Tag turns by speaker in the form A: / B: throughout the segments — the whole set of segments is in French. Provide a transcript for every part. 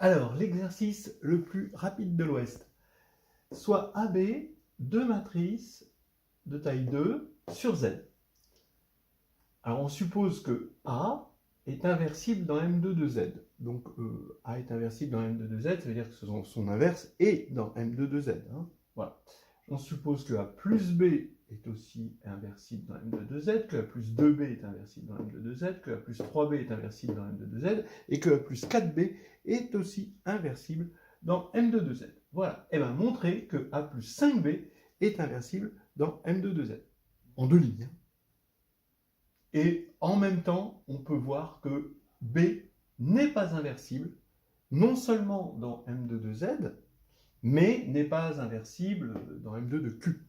A: Alors, l'exercice le plus rapide de l'Ouest. Soit AB, deux matrices de taille 2 sur Z. Alors, on suppose que A est inversible dans M2 de Z. Donc, A est inversible dans M2 de Z, ça veut dire que son inverse est dans M2 de Z. Hein. Voilà. On suppose que A plus B est aussi inversible dans M2 de Z, que A plus 2B est inversible dans M2 de Z, que A plus 3B est inversible dans M2 de Z, et que A plus 4B est aussi inversible dans M2 de Z. Voilà. Et bien, montrer que A plus 5B est inversible dans M2 de Z. En deux lignes. Et en même temps, on peut voir que B n'est pas inversible, non seulement dans M2 de Z, mais n'est pas inversible dans M2 de Q.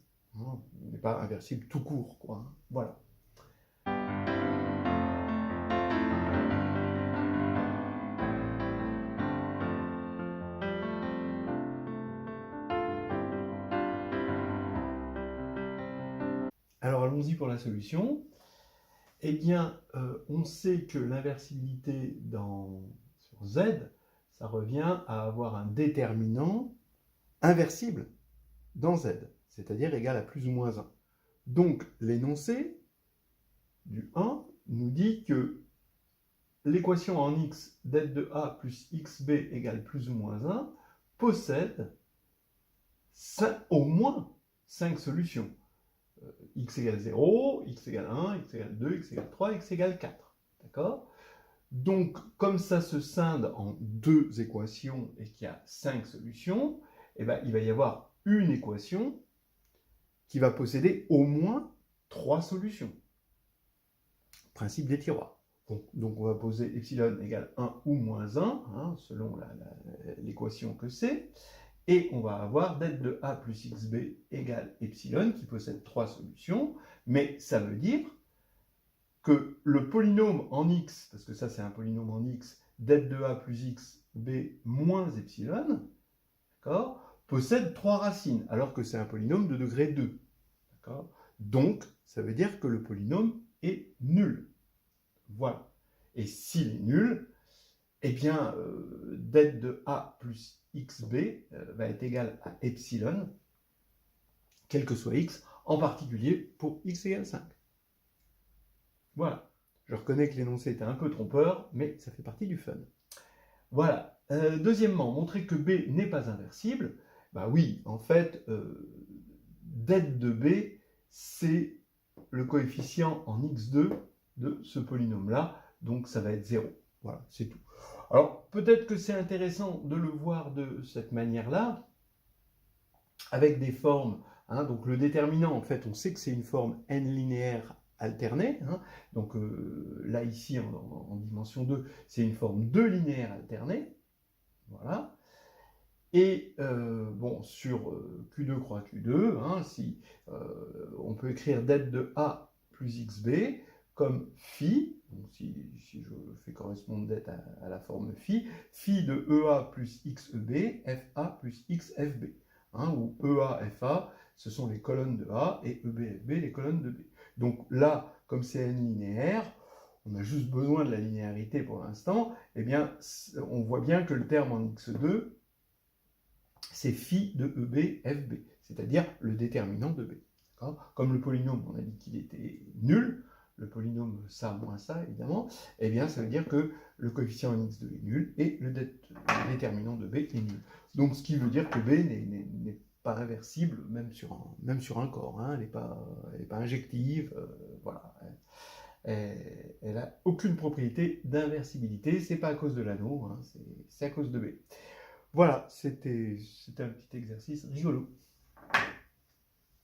A: Il n'est pas inversible tout court, quoi. Voilà. Alors allons-y pour la solution. Eh bien, on sait que l'inversibilité sur Z, ça revient à avoir un déterminant inversible dans Z, c'est-à-dire égal à plus ou moins 1. Donc, l'énoncé du 1 nous dit que l'équation en x det de A plus xb égale plus ou moins 1 possède au moins 5 solutions. X égale 0, x égale 1, x égale 2, x égale 3, x égale 4. D'accord ? Donc, comme ça se scinde en deux équations et qu'il y a 5 solutions, eh ben, il va y avoir une équation qui va posséder au moins 3 solutions. Principe des tiroirs. Donc on va poser epsilon égale 1 ou moins 1, hein, selon l'équation que c'est. Et on va avoir det de A plus xb égale epsilon, qui possède 3 solutions. Mais ça veut dire que le polynôme en x, parce que ça c'est un polynôme en x, det de A plus xb moins epsilon, possède 3 racines, alors que c'est un polynôme de degré 2. Donc, ça veut dire que le polynôme est nul. Voilà. Et s'il est nul, eh bien, det de A plus xb va être égal à epsilon, quel que soit x, en particulier pour x égale 5. Voilà. Je reconnais que l'énoncé était un peu trompeur, mais ça fait partie du fun. Voilà. Deuxièmement, montrer que B n'est pas inversible. Bah oui, en fait, det de B, c'est le coefficient en x2 de ce polynôme-là, donc ça va être 0. Voilà, c'est tout. Alors, peut-être que c'est intéressant de le voir de cette manière-là, avec des formes, hein, donc le déterminant, en fait, on sait que c'est une forme n linéaire alternée, hein, donc là, ici, en dimension 2, c'est une forme 2 linéaire alternée, voilà. Et bon, sur Q2 croix Q2, hein, on peut écrire det de A plus xb comme phi, donc si je fais correspondre det à la forme phi de EA plus XEB, FA plus XFB, hein, où EA, FA, ce sont les colonnes de A, et EB, FB, les colonnes de B. Donc là, comme c'est n linéaire, on a juste besoin de la linéarité pour l'instant, eh bien, on voit bien que le terme en x2, c'est phi de EB, FB, c'est-à-dire le déterminant de B. Comme le polynôme, on a dit qu'il était nul, le polynôme ça moins ça, évidemment, eh bien, ça veut dire que le coefficient en x2 est nul et le déterminant de B est nul. Donc, ce qui veut dire que B n'est pas inversible, même sur un corps, hein, elle n'est pas injective, voilà. Elle n'a aucune propriété d'inversibilité, c'est pas à cause de l'anneau, hein, c'est à cause de B. Voilà, c'était un petit exercice rigolo.